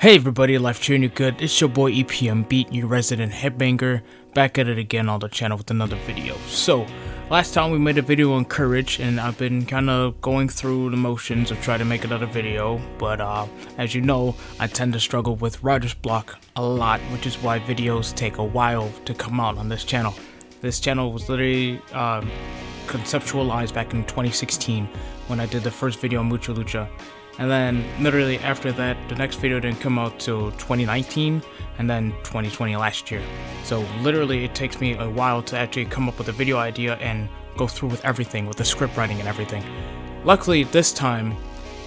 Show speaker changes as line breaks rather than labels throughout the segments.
Hey everybody, life treating you good. It's your boy EPM Beat, your resident headbanger, back at it again on the channel with another video. So, last time we made a video on courage, and I've been kind of going through the motions of trying to make another video, but as you know, I tend to struggle with writer's block a lot, which is why videos take a while to come out on this channel. This channel was literally conceptualized back in 2016 when I did the first video on Mucha Lucha. And then literally after that, the next video didn't come out till 2019 and then 2020 last year. So literally it takes me a while to actually come up with a video idea and go through with everything, with the script writing and everything. Luckily this time,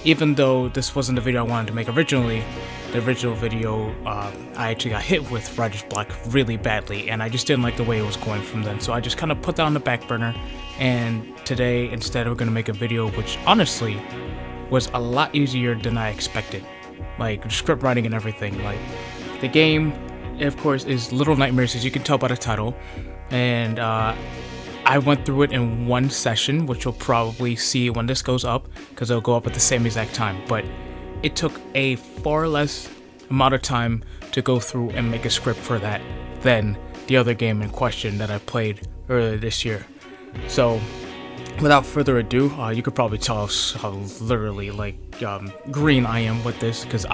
even though this wasn't the video I wanted to make originally, the original video, I actually got hit with writer's block really badly, and I just didn't like the way it was going from then. So I just kind of put that on the back burner, and today instead we're going to make a video which honestly was a lot easier than I expected, like script writing and everything. Like the game, of course, is Little Nightmares, as you can tell by the title, and I went through it in one session, which you'll probably see when this goes up, because it'll go up at the same exact time. But it took a far less amount of time to go through and make a script for that than the other game in question that I played earlier this year. So without further ado, you could probably tell how literally green I am with this, because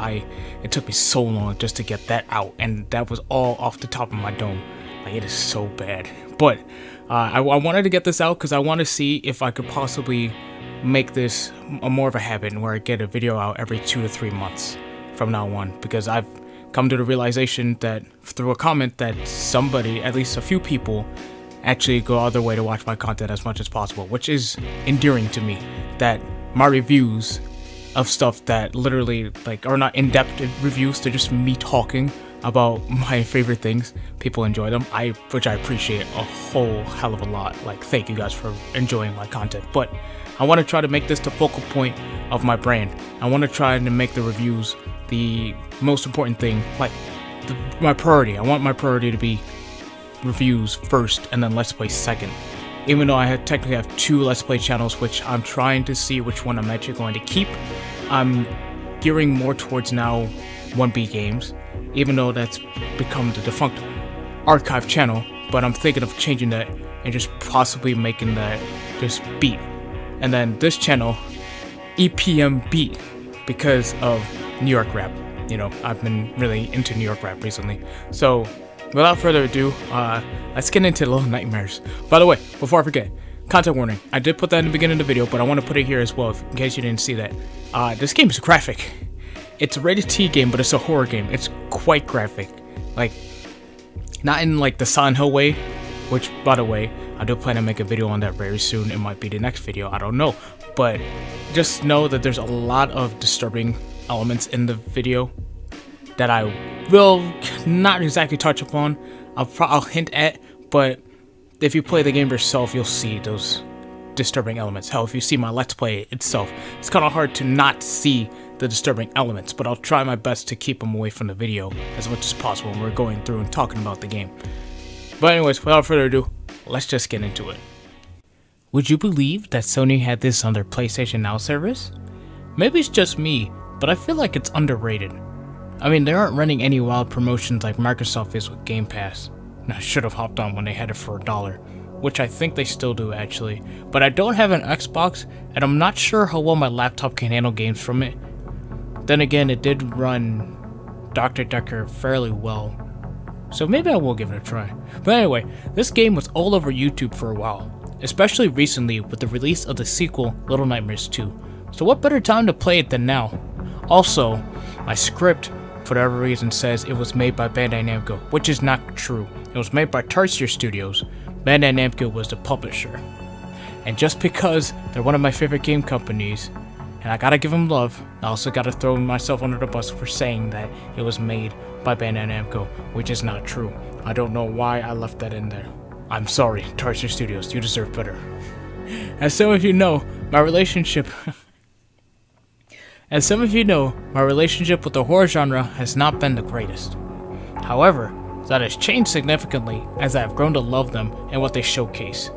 it took me so long just to get that out, and that was all off the top of my dome. Like, it is so bad. But I wanted to get this out because I want to see if I could possibly make this more of a habit where I get a video out every 2 to 3 months from now on, because I've come to the realization that through a comment that somebody, at least a few people, actually go out their way to watch my content as much as possible, which is endearing to me, that my reviews of stuff that literally are not in-depth reviews, they're just me talking about my favorite things, people enjoy them, which I appreciate a whole hell of a lot. Like, thank you guys for enjoying my content. But I want to try to make this the focal point of my brand. I want to try to make the reviews the most important thing, like my priority. I want my priority to be reviews first and then Let's Play second. Even though I technically have 2 Let's Play channels, which I'm trying to see which one I'm actually going to keep. I'm gearing more towards now 1B games, even though that's become the defunct archive channel, but I'm thinking of changing that and just possibly making that just Beat. And then this channel, EPM Beat, because of New York rap. You know, I've been really into New York rap recently. So without further ado, let's get into Little Nightmares. By the way, before I forget, content warning. I did put that in the beginning of the video, but I want to put it here as well, in case you didn't see that. This game is graphic. It's a rated T game, but it's a horror game. It's quite graphic. Like, not in like the Silent Hill way, which, by the way, I do plan to make a video on that very soon. It might be the next video, I don't know. But just know that there's a lot of disturbing elements in the video that I will not exactly touch upon. I'll hint at, but if you play the game yourself, you'll see those disturbing elements. Hell, if you see my Let's Play itself, it's kind of hard to not see the disturbing elements, but I'll try my best to keep them away from the video as much as possible when we're going through and talking about the game. But anyways, without further ado, let's just get into it. Would you believe that Sony had this on their PlayStation Now service? Maybe it's just me, but I feel like it's underrated. I mean, they aren't running any wild promotions like Microsoft is with Game Pass. And I should have hopped on when they had it for $1, which I think they still do actually. But I don't have an Xbox, and I'm not sure how well my laptop can handle games from it. Then again, it did run Dr. Decker fairly well, so maybe I will give it a try. But anyway, this game was all over YouTube for a while, especially recently with the release of the sequel Little Nightmares 2. So what better time to play it than now? Also, my script, for whatever reason, says it was made by Bandai Namco, which is not true. It was made by Tarsier Studios. Bandai Namco was the publisher. And just because they're one of my favorite game companies, and I gotta give them love, I also gotta throw myself under the bus for saying that it was made by Bandai Namco, which is not true. I don't know why I left that in there. I'm sorry, Tarsier Studios, you deserve better. As some of you know, my relationship with the horror genre has not been the greatest. However, that has changed significantly as I have grown to love them and what they showcase.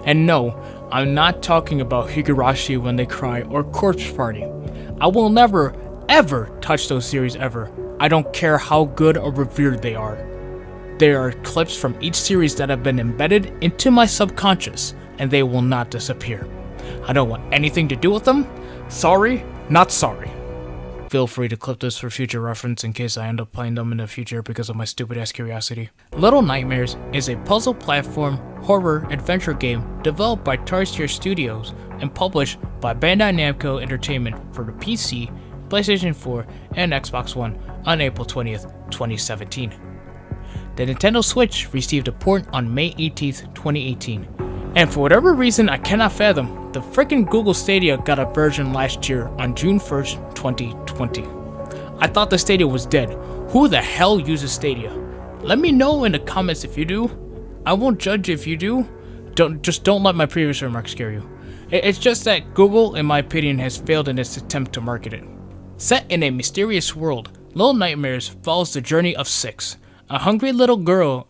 And no, I'm not talking about Higurashi When They Cry or Corpse Party. I will never, ever touch those series ever. I don't care how good or revered they are. There are clips from each series that have been embedded into my subconscious, and they will not disappear. I don't want anything to do with them. Sorry, not sorry. Feel free to clip this for future reference in case I end up playing them in the future because of my stupid ass curiosity. Little Nightmares is a puzzle platform horror adventure game developed by Tarsier Studios and published by Bandai Namco Entertainment for the PC, PlayStation 4, and Xbox One on April 20th, 2017. The Nintendo Switch received a port on May 18th, 2018. And for whatever reason I cannot fathom, the frickin' Google Stadia got a version last year on June 1st, 2020. I thought the Stadia was dead. Who the hell uses Stadia? Let me know in the comments if you do. I won't judge if you do. Don't let my previous remarks scare you. It's just that Google, in my opinion, has failed in its attempt to market it. Set in a mysterious world, Little Nightmares follows the journey of Six, a hungry little girl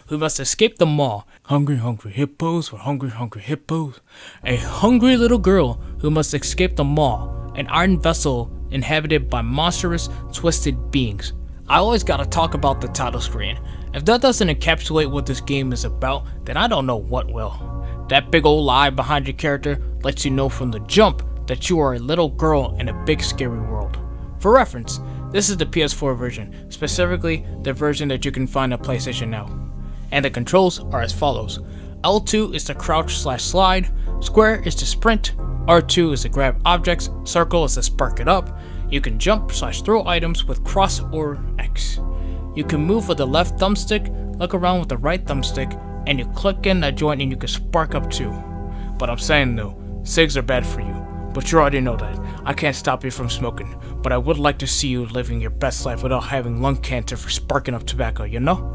who must escape the mall. Hungry hippos for hungry hippos. A hungry little girl who must escape the mall, an iron vessel inhabited by monstrous, twisted beings. I always gotta talk about the title screen. If that doesn't encapsulate what this game is about, then I don't know what will. That big old lie behind your character lets you know from the jump that you are a little girl in a big scary world. For reference, this is the PS4 version, specifically the version that you can find on PlayStation Now. And the controls are as follows. L2 is to crouch/slide, square is to sprint, R2 is to grab objects, circle is to spark it up. You can jump/throw items with cross or X. You can move with the left thumbstick, look around with the right thumbstick, and you click in that joint and you can spark up too. But I'm saying though, cigs are bad for you. But you already know that. I can't stop you from smoking, but I would like to see you living your best life without having lung cancer for sparking up tobacco, you know?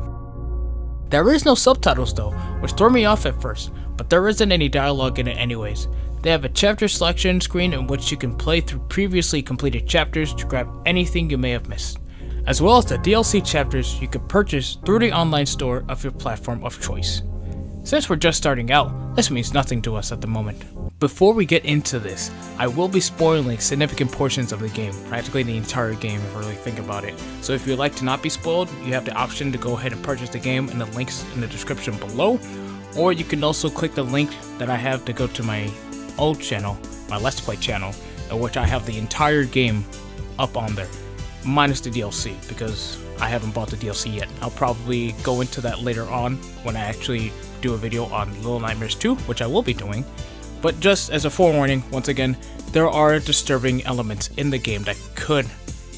There is no subtitles though, which threw me off at first, but there isn't any dialogue in it anyways. They have a chapter selection screen in which you can play through previously completed chapters to grab anything you may have missed, as well as the DLC chapters you can purchase through the online store of your platform of choice. Since we're just starting out, this means nothing to us at the moment. Before we get into this, I will be spoiling significant portions of the game, practically the entire game if you really think about it. So if you'd like to not be spoiled, you have the option to go ahead and purchase the game in the links in the description below, or you can also click the link that I have to go to my old channel, my Let's Play channel, in which I have the entire game up on there, minus the DLC, because I haven't bought the DLC yet. I'll probably go into that later on when I actually do a video on Little Nightmares 2, which I will be doing. But just as a forewarning, once again, there are disturbing elements in the game that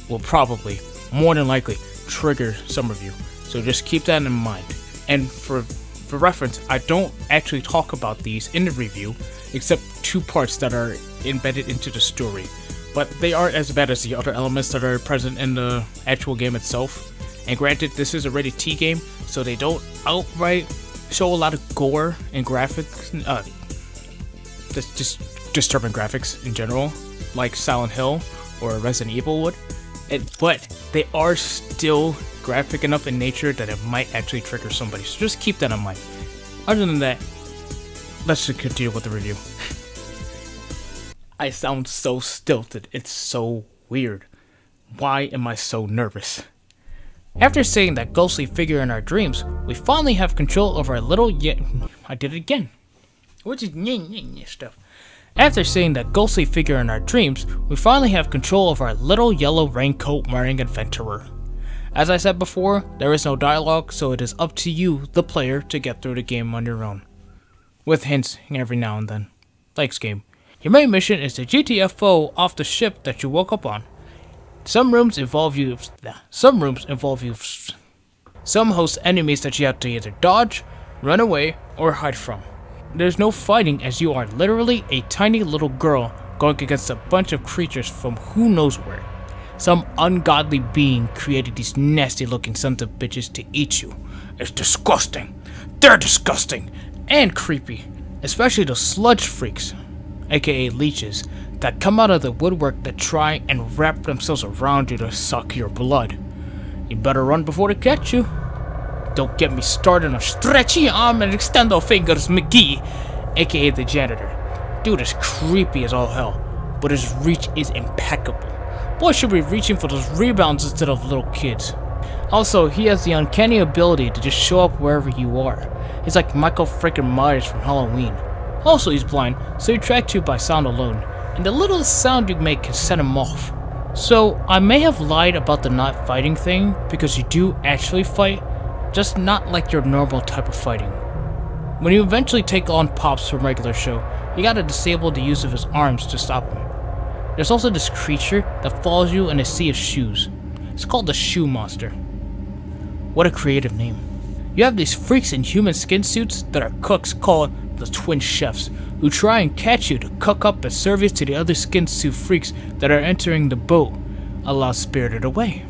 will probably, more than likely, trigger some of you. So just keep that in mind. And for reference, I don't actually talk about these in the review, except two parts that are embedded into the story. But they aren't as bad as the other elements that are present in the actual game itself. And granted, this is a rated T game, so they don't outright show a lot of gore and graphics, just disturbing graphics in general, like Silent Hill or Resident Evil would. But they are still graphic enough in nature that it might actually trigger somebody, so just keep that in mind. Other than that, let's just continue with the review. I sound so stilted, it's so weird. Why am I so nervous? After seeing that ghostly figure in our dreams, we finally have control of our little I did it again. Which is stuff. After seeing that ghostly figure in our dreams, we finally have control of our little yellow raincoat wearing adventurer. As I said before, there is no dialogue, so it is up to you, the player, to get through the game on your own. With hints every now and then. Thanks, game. Your main mission is to GTFO off the ship that you woke up on. Some rooms involve you. Some host enemies that you have to either dodge, run away, or hide from. There's no fighting as you are literally a tiny little girl going against a bunch of creatures from who knows where. Some ungodly being created these nasty looking sons of bitches to eat you. It's disgusting. They're disgusting and creepy, especially the sludge freaks, aka leeches, that come out of the woodwork that try and wrap themselves around you to suck your blood. You better run before they catch you. Don't get me started on stretchy arm and extendo fingers McGee, aka the janitor. Dude is creepy as all hell. but his reach is impeccable. Boys should be reaching for those rebounds instead of little kids. Also, he has the uncanny ability to just show up wherever you are. He's like Michael freaking Myers from Halloween. Also, he's blind, so he tracks you by sound alone, and the littlest sound you make can set him off. So, I may have lied about the not fighting thing, because you do actually fight, just not like your normal type of fighting. When you eventually take on Pops from regular show, you gotta disable the use of his arms to stop him. There's also this creature that follows you in a sea of shoes. It's called the Shoe Monster. What a creative name. You have these freaks in human skin suits that are cooks called the Twin Chefs, who try and catch you to cook up and serve it to the other skin suit freaks that are entering the boat, Allah Spirited Away.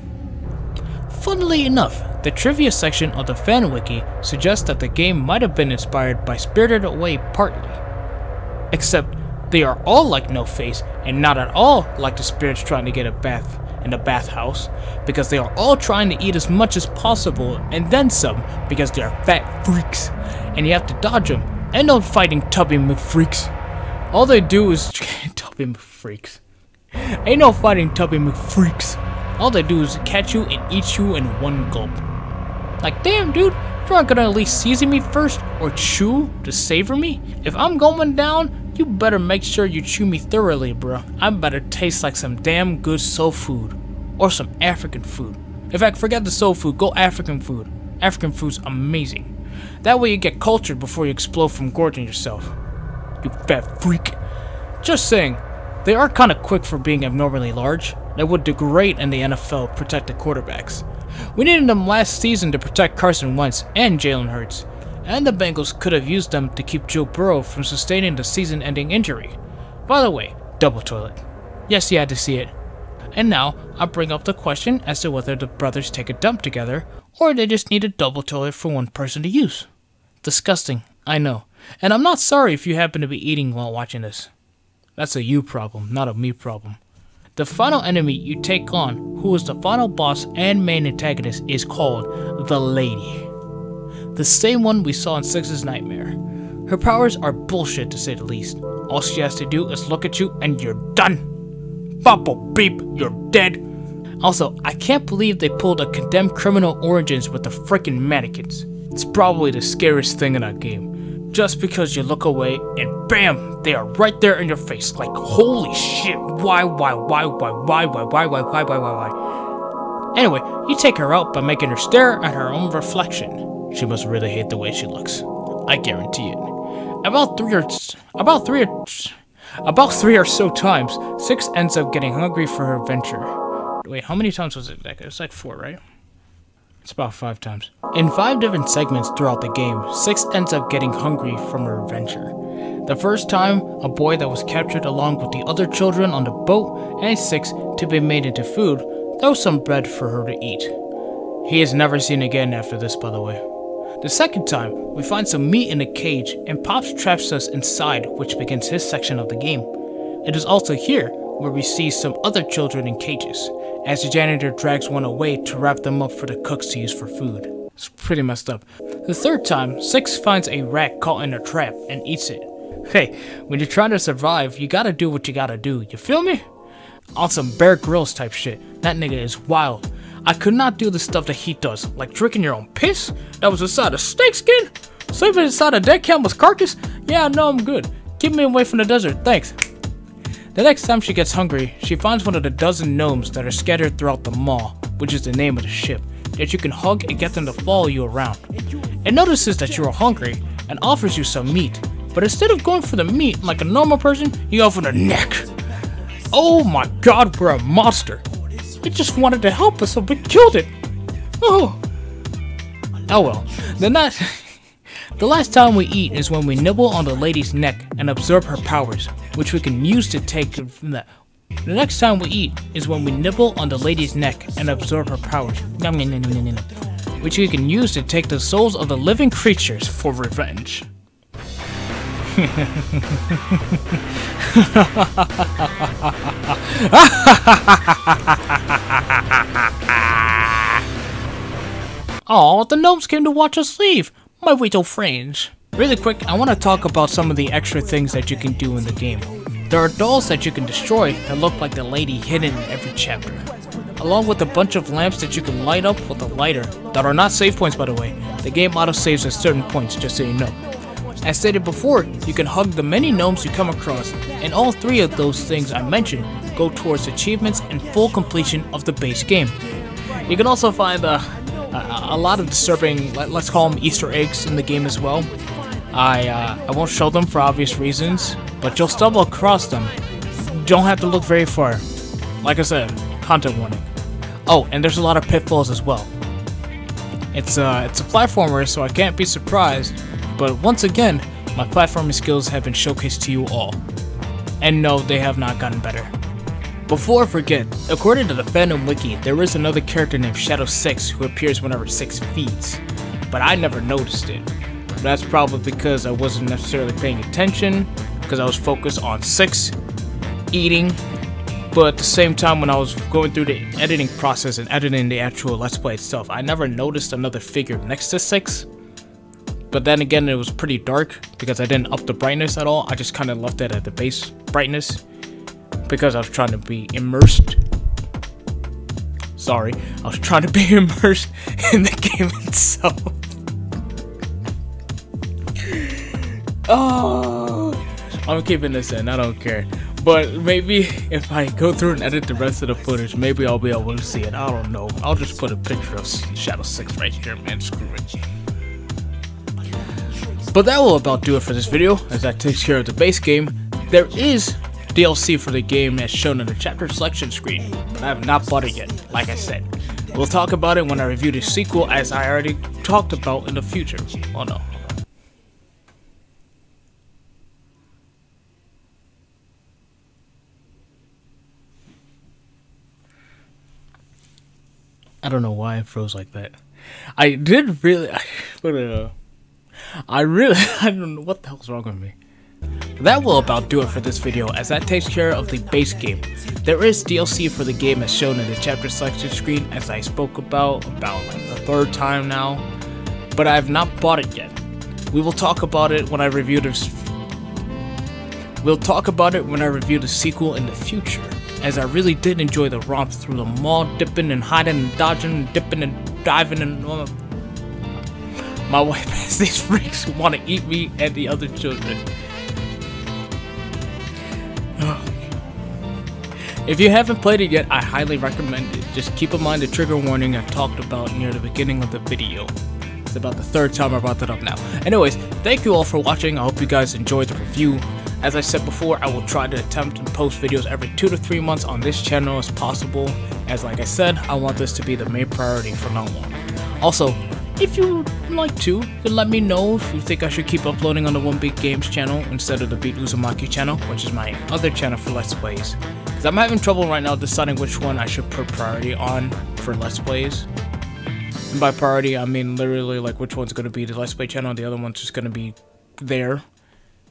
Funnily enough, the trivia section of the fan wiki suggests that the game might have been inspired by Spirited Away partly. Except, they are all like No Face, and not at all like the spirits trying to get a bath in the bathhouse, because they are all trying to eat as much as possible, and then some, because they are fat freaks, and you have to dodge them. And no fighting Tubby McFreaks. All they do is Tubby McFreaks. Ain't no fighting Tubby McFreaks. All they do is catch you and eat you in one gulp. Like, damn dude, you're not gonna at least season me first or chew to savor me? If I'm going down, you better make sure you chew me thoroughly, bro. I better taste like some damn good soul food. Or some African food. In fact, forget the soul food, go African food. African food's amazing. That way you get cultured before you explode from gorging yourself. You fat freak. Just saying, they are kinda quick for being abnormally large. They would do great in the NFL protected quarterbacks. We needed them last season to protect Carson Wentz and Jalen Hurts. And the Bengals could have used them to keep Joe Burrow from sustaining the season-ending injury. By the way, double toilet. Yes, you had to see it. And now, I bring up the question as to whether the brothers take a dump together, or they just need a double toilet for one person to use. Disgusting, I know. And I'm not sorry if you happen to be eating while watching this. That's a you problem, not a me problem. The final enemy you take on, who is the final boss and main antagonist, is called the Lady. The same one we saw in Six's Nightmare. Her powers are bullshit to say the least. All she has to do is look at you and you're done. Bopple beep, you're dead. Also, I can't believe they pulled a condemned criminal origins with the freaking mannequins. It's probably the scariest thing in that game. Just because you look away and BAM! They are right there in your face. Like, holy shit, why? Anyway, you take her out by making her stare at her own reflection. She must really hate the way she looks. I guarantee it. About three or so times, Six ends up getting hungry for her adventure. Wait, how many times was it? It's like 4, right? It's about 5 times. In 5 different segments throughout the game, Six ends up getting hungry from her adventure. The first time, a boy that was captured along with the other children on the boat and Six to be made into food, there was some bread for her to eat. He is never seen again after this, by the way. The second time, we find some meat in a cage and Pops traps us inside, which begins his section of the game. It is also here where we see some other children in cages, as the janitor drags one away to wrap them up for the cooks to use for food. It's pretty messed up. The third time, Six finds a rat caught in a trap and eats it. Hey, when you're trying to survive, you gotta do what you gotta do, you feel me? On some Bear Grylls type shit, that nigga is wild. I could not do the stuff that he does, like drinking your own piss that was inside a snake skin, sleeping inside a dead camel's carcass. Yeah, no, I'm good. Keep me away from the desert, thanks. The next time she gets hungry, she finds one of the dozen gnomes that are scattered throughout the mall, which is the name of the ship, that you can hug and get them to follow you around. It notices that you are hungry and offers you some meat, but instead of going for the meat like a normal person, you go for the neck. Oh my god, we're a monster. It just wanted to help us, so we killed it. Oh well. The last time we eat is when we nibble on the lady's neck and absorb her powers, which we can use to take from that. The next time we eat is when we nibble on the lady's neck and absorb her powers, which we can use to take the souls of the living creatures for revenge. Aw, the gnomes came to watch us leave, my little friends. Really quick, I want to talk about some of the extra things that you can do in the game. There are dolls that you can destroy that look like the lady hidden in every chapter, along with a bunch of lamps that you can light up with a lighter that are not save points, by the way. The game auto saves at certain points, just so you know. As stated before, you can hug the many gnomes you come across, and all three of those things I mentioned go towards achievements and full completion of the base game. You can also find a lot of disturbing, let's call them Easter eggs in the game as well. I won't show them for obvious reasons, but you'll stumble across them. Don't have to look very far. Like I said, content warning. Oh, and there's a lot of pitfalls as well. It's a platformer, so I can't be surprised, but once again, my platforming skills have been showcased to you all. And no, they have not gotten better. Before I forget, according to the fandom wiki, there is another character named Shadow 6 who appears whenever 6 feeds, but I never noticed it. That's probably because I wasn't necessarily paying attention, because I was focused on 6 eating, but at the same time when I was going through the editing process and editing the actual Let's Play itself, I never noticed another figure next to 6. But then again, it was pretty dark because I didn't up the brightness at all. I just kind of left it at the base brightness because I was trying to be immersed. Sorry, I was trying to be immersed in the game itself. Oh, I'm keeping this in, I don't care. But maybe if I go through and edit the rest of the footage, maybe I'll be able to see it. I don't know. I'll just put a picture of Shadow 6 right here, man. Screw it. But that will about do it for this video, as that takes care of the base game. There is DLC for the game as shown in the chapter selection screen, but I have not bought it yet, like I said. We'll talk about it when I review the sequel, as I already talked about in the future. Oh no. I don't know why it froze like that. I don't know what the hell's wrong with me. That will about do it for this video, as that takes care of the base game. There is DLC for the game as shown in the chapter selection screen, as I spoke about like the 3rd time now, but I have not bought it yet. We will talk about it when I review this. We'll talk about it when I review the sequel in the future, as I really did enjoy the romp through the mall, dipping and hiding and dodging, dipping and diving and my wife has these freaks who want to eat me and the other children. If you haven't played it yet, I highly recommend it. Just keep in mind the trigger warning I talked about near the beginning of the video. It's about the 3rd time I brought that up now. Anyways, thank you all for watching. I hope you guys enjoyed the review. As I said before, I will try to attempt to post videos every 2 to 3 months on this channel as possible, as like I said, I want this to be the main priority from now on. Also, if you would like to, you can let me know if you think I should keep uploading on the One Beat Games channel instead of the Beat Uzumaki channel, which is my other channel for Let's Plays. Because I'm having trouble right now deciding which one I should put priority on for Let's Plays. And by priority, I mean literally like which one's going to be the Let's Play channel and the other one's just going to be there.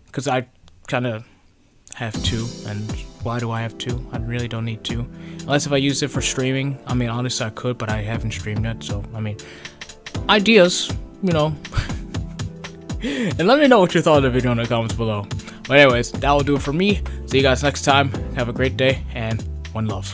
Because I kind of have 2, and why do I have 2? I really don't need 2. Unless if I use it for streaming. I mean, honestly I could, but I haven't streamed yet, so I mean, ideas, you know. And let me know what you thought of the video in the comments below. But anyways, that will do it for me. See you guys next time. Have a great day, and one love.